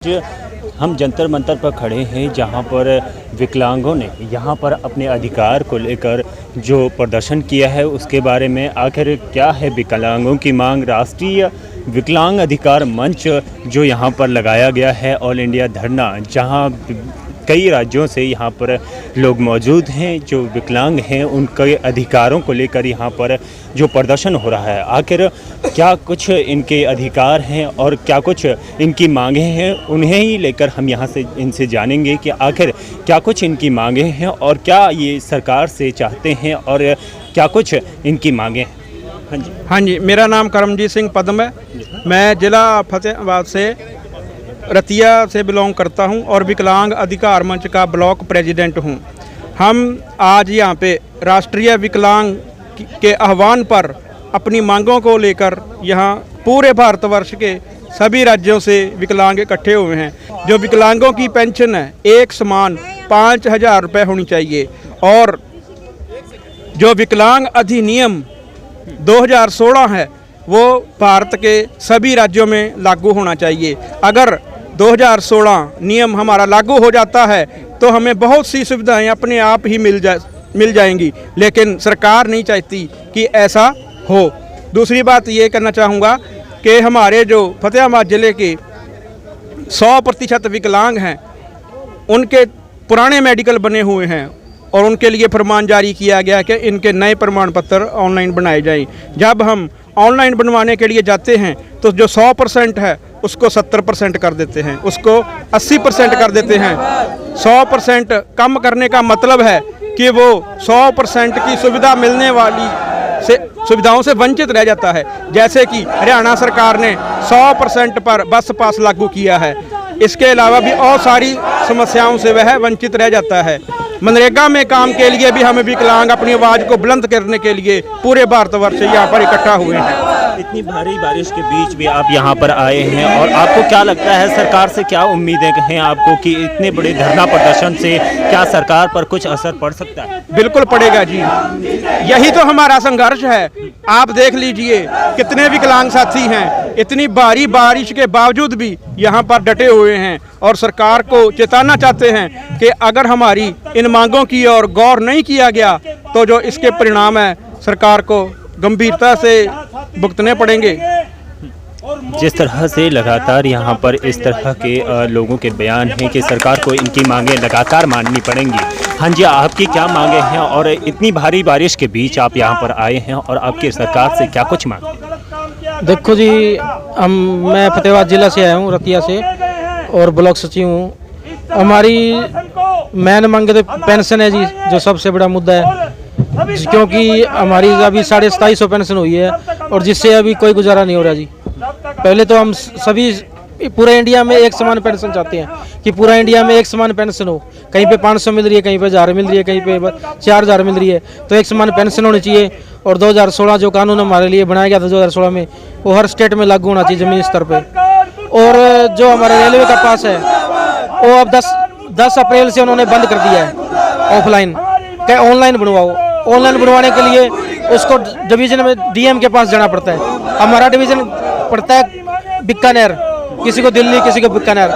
हम जंतर मंतर पर खड़े हैं जहां पर विकलांगों ने यहां पर अपने अधिकार को लेकर जो प्रदर्शन किया है उसके बारे में आखिर क्या है विकलांगों की मांग। राष्ट्रीय विकलांग अधिकार मंच जो यहां पर लगाया गया है, ऑल इंडिया धरना, जहां कई राज्यों से यहाँ पर लोग मौजूद हैं जो विकलांग हैं, उनके अधिकारों को लेकर यहाँ पर जो प्रदर्शन हो रहा है, आखिर क्या कुछ इनके अधिकार हैं और क्या कुछ इनकी मांगें हैं, उन्हें ही लेकर हम यहाँ से इनसे जानेंगे कि आखिर क्या कुछ इनकी मांगें हैं और क्या ये सरकार से चाहते हैं और क्या कुछ इनकी मांगें हैं। हाँ जी, मेरा नाम करमजीत सिंह पद्म है। मैं ज़िला फतेहाबाद से रतिया से बिलोंग करता हूं और विकलांग अधिकार मंच का ब्लॉक प्रेसिडेंट हूं। हम आज यहां पे राष्ट्रीय विकलांग के आह्वान पर अपनी मांगों को लेकर यहां पूरे भारतवर्ष के सभी राज्यों से विकलांग इकट्ठे हुए हैं। जो विकलांगों की पेंशन है एक समान 5,000 रुपये होनी चाहिए और जो विकलांग अधिनियम 2016 है वो भारत के सभी राज्यों में लागू होना चाहिए। अगर 2016 नियम हमारा लागू हो जाता है तो हमें बहुत सी सुविधाएं अपने आप ही मिल जाएंगी, लेकिन सरकार नहीं चाहती कि ऐसा हो। दूसरी बात ये करना चाहूँगा कि हमारे जो फतेहाबाद ज़िले के 100% विकलांग हैं, उनके पुराने मेडिकल बने हुए हैं और उनके लिए फरमान जारी किया गया कि इनके नए प्रमाण पत्र ऑनलाइन बनाए जाएं। जब हम ऑनलाइन बनवाने के लिए जाते हैं तो जो 100% है उसको 70% कर देते हैं, उसको 80% कर देते हैं। 100% कम करने का मतलब है कि वो 100% की सुविधा मिलने वाली से सुविधाओं से वंचित रह जाता है। जैसे कि हरियाणा सरकार ने 100% पर बस पास लागू किया है, इसके अलावा भी और सारी समस्याओं से वह वंचित रह जाता है। मनरेगा में काम के लिए भी हमें विकलांग अपनी आवाज़ को बुलंद करने के लिए पूरे भारतवर्ष से यहाँ पर इकट्ठा हुए हैं। इतनी भारी बारिश के बीच भी आप यहाँ पर आए हैं और आपको क्या लगता है सरकार से क्या उम्मीदें हैं आपको कि इतने बड़े धरना प्रदर्शन से क्या सरकार पर कुछ असर पड़ सकता है? बिल्कुल पड़ेगा जी, यही तो हमारा संघर्ष है। आप देख लीजिए कितने विकलांग साथी हैं, इतनी भारी बारिश के बावजूद भी यहाँ पर डटे हुए हैं और सरकार को चेताना चाहते हैं कि अगर हमारी इन मांगों की ओर गौर नहीं किया गया तो जो इसके परिणाम है सरकार को गंभीरता से भुगतने पड़ेंगे। जिस तरह से लगातार यहाँ पर इस तरह के लोगों के बयान हैं कि सरकार को इनकी मांगें लगातार माननी पड़ेंगी। हाँ जी, आपकी क्या मांगें हैं और इतनी भारी बारिश के बीच आप यहाँ पर आए हैं और आपकी सरकार से क्या कुछ मांग? देखो जी, मैं फतेहाबाद ज़िला से आया हूँ, रतिया से, और ब्लॉक सचिव हूँ। हमारी मेन मांग तो पेंशन है जी, जो सबसे बड़ा मुद्दा है, क्योंकि हमारी अभी 2750 पेंशन हुई है और जिससे अभी कोई गुजारा नहीं हो रहा जी। पहले तो हम सभी पूरे इंडिया में एक समान पेंशन चाहते हैं कि पूरा इंडिया में एक समान पेंशन हो। कहीं पे 500 मिल रही है, कहीं पे 1000 मिल रही है, कहीं पे 4000 मिल रही है, तो एक समान पेंशन होनी चाहिए। और 2016 जो कानून हमारे लिए बनाया गया था 2016 में, वो हर स्टेट में लागू होना चाहिए ज़मीनी स्तर पर। और जो हमारे रेलवे का पास है वो अब 10 अप्रैल से उन्होंने बंद कर दिया है ऑफलाइन, क्या ऑनलाइन बनवाओ। ऑनलाइन बनवाने के लिए उसको डिवीज़न में डीएम के पास जाना पड़ता है। हमारा डिवीज़न पड़ता है बीकानेर, किसी को दिल्ली, किसी को बीकानेर।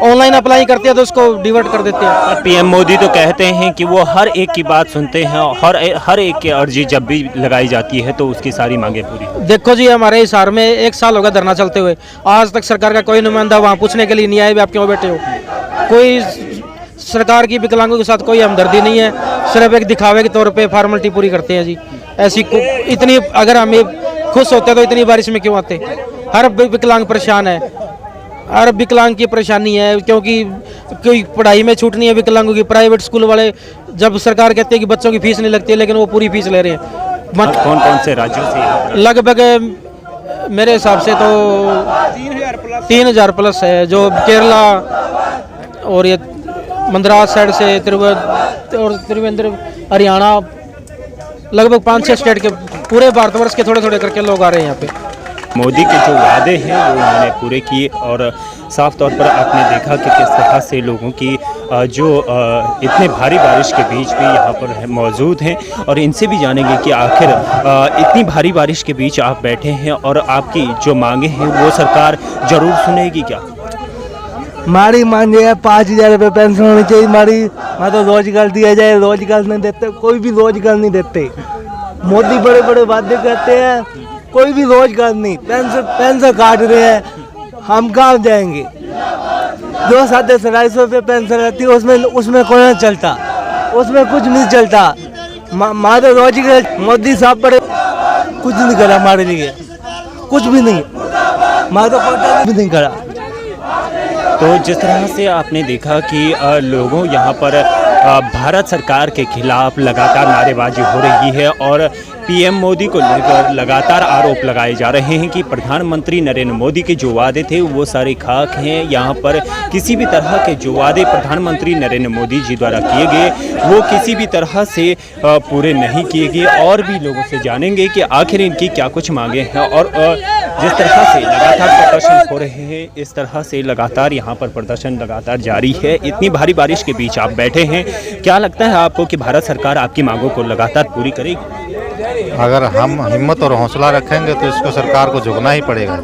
ऑनलाइन अप्लाई करते हैं तो उसको डिवर्ट कर देते हैं। पीएम मोदी तो कहते हैं कि वो हर एक की बात सुनते हैं और हर एक की अर्जी जब भी लगाई जाती है तो उसकी सारी मांगें पूरी। देखो जी, हमारे हिसार में 1 साल होगा धरना चलते हुए, आज तक सरकार का कोई नुमाइंदा वहाँ पूछने के लिए नहीं आए भी आप क्यों बैठे हो। कोई सरकार की विकलांगों के साथ कोई हमदर्दी नहीं है, सिर्फ एक दिखावे के तौर पे फॉर्मेलिटी पूरी करते हैं जी। ऐसी इतनी अगर हम खुश होते तो इतनी बारिश में क्यों आते। हर विकलांग परेशान है, हर विकलांग की परेशानी है, क्योंकि कोई पढ़ाई में छूट नहीं है विकलांगों की। प्राइवेट स्कूल वाले जब सरकार कहती है कि बच्चों की फीस नहीं लगती है, लेकिन वो पूरी फीस ले रहे हैं। कौन कौन से राज्यों से? लगभग मेरे हिसाब से तो 3000 प्लस है, जो केरला और ये मद्रास साइड से त्रिवेंद्र, हरियाणा, लगभग 5-6 स्टेट के पूरे भारतवर्ष के थोड़े थोड़े करके लोग आ रहे हैं यहाँ पे। मोदी के जो वादे हैं वो उन्होंने पूरे किए और साफ तौर पर आपने देखा कि किस तरह से लोगों की जो इतने भारी बारिश के बीच भी यहाँ पर मौजूद हैं और इनसे भी जानेंगे कि आखिर इतनी भारी बारिश के बीच आप बैठे हैं और आपकी जो मांगे हैं वो सरकार ज़रूर सुनेगी क्या? हमारी मांग ये है 5,000 रुपये पेंशन होनी चाहिए हमारी। मैं तो रोजगार दिया जाए, रोजगार नहीं देते, कोई भी रोजगार नहीं देते। मोदी बड़े बड़े वादे करते हैं, कोई भी रोजगार नहीं। पेंशन काट रहे हैं, हम कहाँ जाएंगे। 2,250 रुपये पेंशन रहती है, उसमें कोई नहीं चलता, उसमें कुछ नहीं चलता। हमारे रोजगार मोदी साहब बड़े कुछ नहीं करा हमारे लिए, कुछ भी नहीं, हमारा कुछ भी नहीं करा। तो जिस तरह से आपने देखा कि लोगों यहाँ पर भारत सरकार के खिलाफ लगातार नारेबाजी हो रही है और पीएम मोदी को लेकर लगातार आरोप लगाए जा रहे हैं कि प्रधानमंत्री नरेंद्र मोदी के जो वादे थे वो सारे खाक हैं। यहाँ पर किसी भी तरह के जो वादे प्रधानमंत्री नरेंद्र मोदी जी द्वारा किए गए वो किसी भी तरह से पूरे नहीं किए गए। और भी लोगों से जानेंगे कि आखिर इनकी क्या कुछ मांगे हैं और जिस तरह से लगातार प्रदर्शन हो रहे हैं, इस तरह से लगातार यहाँ पर प्रदर्शन लगातार जारी है। इतनी भारी बारिश के बीच आप बैठे हैं, क्या लगता है आपको कि भारत सरकार आपकी मांगों को लगातार पूरी करेगी? अगर हम हिम्मत और हौसला रखेंगे तो इसको सरकार को झुकना ही पड़ेगा।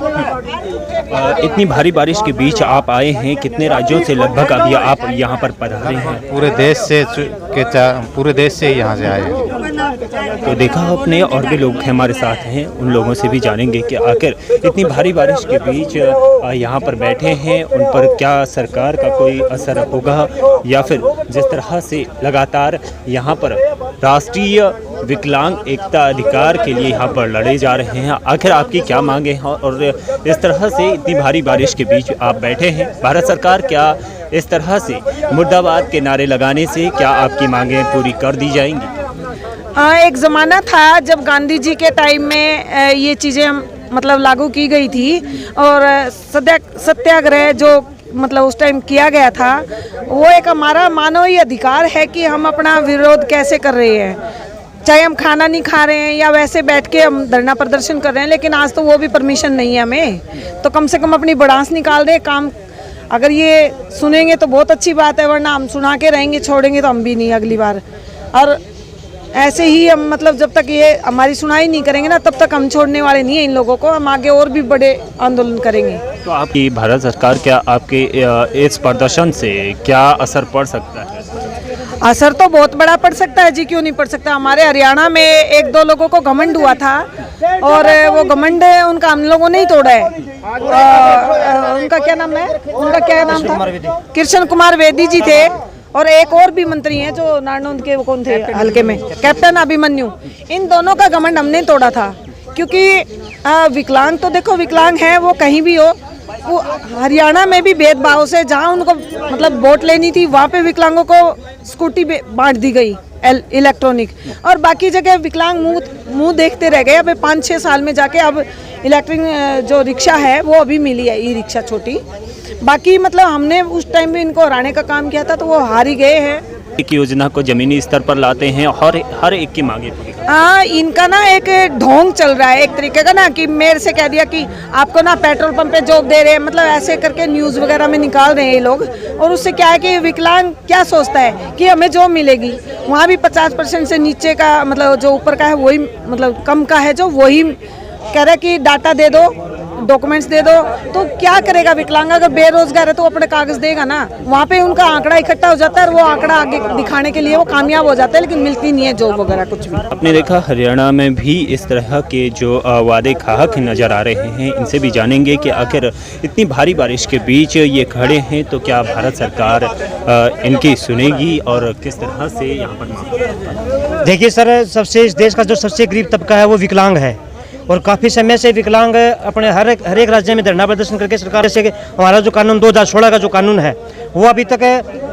इतनी भारी बारिश के बीच आप आए हैं, कितने राज्यों से लगभग अभी आप यहाँ पर पधारे हैं? पूरे देश से यहाँ से आए हैं। तो देखा आपने, और भी लोग हमारे साथ हैं, उन लोगों से भी जानेंगे कि आखिर इतनी भारी बारिश के बीच यहाँ पर बैठे हैं, उन पर क्या सरकार का कोई असर होगा या फिर जिस तरह से लगातार यहाँ पर राष्ट्रीय विकलांग एकता अधिकार के लिए यहाँ पर लड़े जा रहे हैं, आखिर आपकी क्या मांगे हैं? और इस तरह से इतनी भारी बारिश के बीच आप बैठे हैं, भारत सरकार क्या इस तरह से मुर्दाबाद के नारे लगाने से क्या आपकी मांगें पूरी कर दी जाएंगी? एक ज़माना था जब गांधी जी के टाइम में ये चीज़ें मतलब लागू की गई थी और सत्याग्रह जो मतलब उस टाइम किया गया था, वो एक हमारा मानवीय अधिकार है कि हम अपना विरोध कैसे कर रहे हैं, चाहे हम खाना नहीं खा रहे हैं या वैसे बैठ के हम धरना प्रदर्शन कर रहे हैं। लेकिन आज तो वो भी परमिशन नहीं है हमें, तो कम से कम अपनी भड़ास निकाल रहे काम। अगर ये सुनेंगे तो बहुत अच्छी बात है, वरना हम सुना के रहेंगे, छोड़ेंगे तो हम भी नहीं अगली बार। और ऐसे ही हम मतलब जब तक ये हमारी सुनाई नहीं करेंगे ना, तब तक हम छोड़ने वाले नहीं हैं इन लोगों को, हम आगे और भी बड़े आंदोलन करेंगे। तो आपकी भारत सरकार क्या आपके इस प्रदर्शन से क्या असर पड़ सकता है? असर तो बहुत बड़ा पड़ सकता है जी, क्यों नहीं पड़ सकता। हमारे हरियाणा में 1-2 लोगों को घमंड हुआ था और वो घमंड उनका हम लोगों ने ही तोड़ा है। उनका क्या नाम है, उनका क्या नाम था? कृष्ण कुमार वेदी जी थे और एक और भी मंत्री हैं जो नारनौंद के, वो कौन थे हल्के में, कैप्टन अभिमन्यु। इन दोनों का घमंड हमने तोड़ा था, क्योंकि विकलांग तो देखो विकलांग है वो कहीं भी हो, वो हरियाणा में भी भेदभाव से जहाँ उनको मतलब वोट लेनी थी वहाँ पे विकलांगों को स्कूटी बांट दी गई इलेक्ट्रॉनिक, और बाकी जगह विकलांग मुंह देखते रह गए। अब 5-6 साल में जाके अब इलेक्ट्रिक जो रिक्शा है वो अभी मिली है, ई रिक्शा छोटी। बाकी मतलब हमने उस टाइम भी इनको हराने का काम किया था, तो वो हार ही गए हैं। एक योजना को जमीनी स्तर पर लाते हैं और हर एक की मांगे पूरी। हाँ, इनका ना एक ढोंग चल रहा है एक तरीके का ना, कि मेरे से कह दिया कि आपको ना पेट्रोल पंप पे जॉब दे रहे हैं, मतलब ऐसे करके न्यूज़ वगैरह में निकाल रहे हैं ये लोग। और उससे क्या है कि विकलांग क्या सोचता है कि हमें जॉब मिलेगी, वहाँ भी 50% से नीचे का मतलब जो ऊपर का है वही मतलब कम का है जो, वही कह रहा है कि डाटा दे दो, डॉक्यूमेंट्स दे दो। तो क्या करेगा विकलांग? अगर बेरोजगार है तो अपने कागज देगा ना, वहाँ पे उनका आंकड़ा इकट्ठा हो जाता है और वो आंकड़ा आगे दिखाने के लिए वो कामयाब हो जाता है, लेकिन मिलती नहीं है जॉब वगैरह कुछ भी। आपने देखा हरियाणा में भी इस तरह के जो वादे खाक नजर आ रहे हैं, इनसे भी जानेंगे कि आखिर इतनी भारी बारिश के बीच ये खड़े हैं तो क्या भारत सरकार इनकी सुनेगी और किस तरह से यहाँ पर? देखिए सर, सबसे इस देश का जो सबसे गरीब तबका है वो विकलांग है, और काफ़ी समय से विकलांग अपने हर एक राज्य में धरना प्रदर्शन करके सरकार से हमारा जो कानून 2016 का जो कानून है वो अभी तक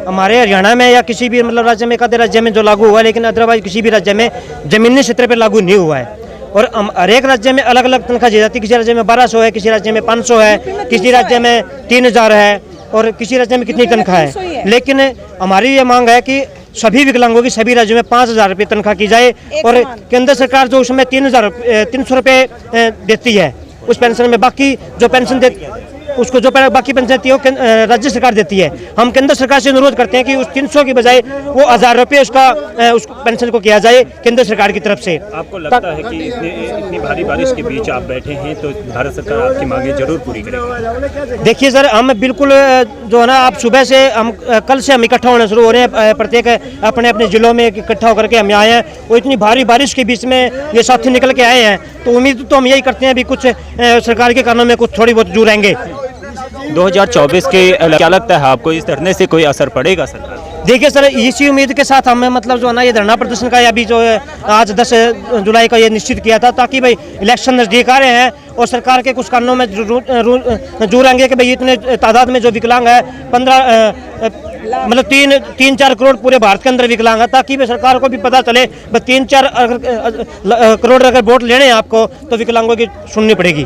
हमारे हरियाणा में या किसी भी मतलब राज्य में, एक आधे राज्य में जो लागू हुआ है, लेकिन अदरवाइज किसी भी राज्य में जमीनी स्तर पर लागू नहीं हुआ है। और हर एक राज्य में अलग अलग तनख्वाह दी जाती है, किसी राज्य में 1200 है, किसी राज्य में 500 है, किसी राज्य में 3000 है और किसी राज्य में कितनी तनख्वाह है। लेकिन हमारी ये मांग है कि सभी विकलांगों की सभी राज्यों में 5000 रुपये तनख्वाह की जाए, और केंद्र सरकार जो उसमें 300 रुपये देती है उस पेंशन में, बाकी जो पेंशन उसको जो बाकी पेंशन देती है वो राज्य सरकार देती है। हम केंद्र सरकार से अनुरोध करते हैं कि उस 300 की बजाय वो 1000 रुपये उसका उस पेंशन को किया जाए केंद्र सरकार की तरफ से। आपको लगता है कि इतनी भारी बारिश के बीच आप बैठे हैं तो भारत सरकार आपकी मांगे जरूर पूरी करेगी? देखिए सर, हम बिल्कुल जो है ना, आप सुबह से हम कल से हम इकट्ठा होना शुरू हो रहे हैं, प्रत्येक अपने अपने जिलों में इकट्ठा होकर के हम आए हैं। वो इतनी भारी बारिश के बीच में ये साथी निकल के आए हैं, तो उम्मीद तो हम यही करते हैं अभी कुछ सरकार के कानों में कुछ थोड़ी बहुत जरूर आएंगे। 2024 के क्या लगता है आपको, इस धरने से कोई असर पड़ेगा सरकार? देखिए सर, इसी उम्मीद के साथ हमें मतलब जो है ना ये धरना प्रदर्शन का अभी जो है आज 10 जुलाई का ये निश्चित किया था, ताकि भाई इलेक्शन नज़दीक आ रहे हैं और सरकार के कुछ कानूनों में जरूर आएंगे कि भाई इतने तादाद में जो विकलांग है 15 मतलब 3-4 करोड़ पूरे भारत के अंदर विकलांग है, ताकि भाई सरकार को भी पता चले 3-4 करोड़ अगर वोट लेने हैं आपको तो विकलांगों की सुननी पड़ेगी।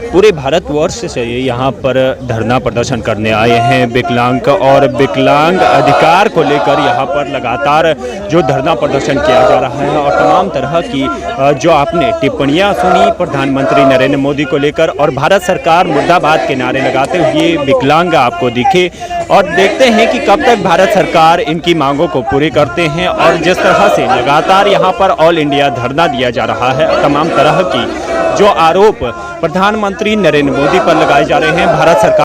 पूरे भारतवर्ष से यहाँ पर धरना प्रदर्शन करने आए हैं विकलांग, और विकलांग अधिकार को लेकर यहाँ पर लगातार जो धरना प्रदर्शन किया जा रहा है और तमाम तरह की जो आपने टिप्पणियाँ सुनी प्रधानमंत्री नरेंद्र मोदी को लेकर और भारत सरकार मुर्दाबाद के नारे लगाते हुए विकलांग आपको दिखे, और देखते हैं कि कब तक भारत सरकार इनकी मांगों को पूरी करते हैं। और जिस तरह से लगातार यहाँ पर ऑल इंडिया धरना दिया जा रहा है, तमाम तरह की जो आरोप प्रधानमंत्री नरेंद्र मोदी पर लगाए जा रहे हैं, भारत सरकार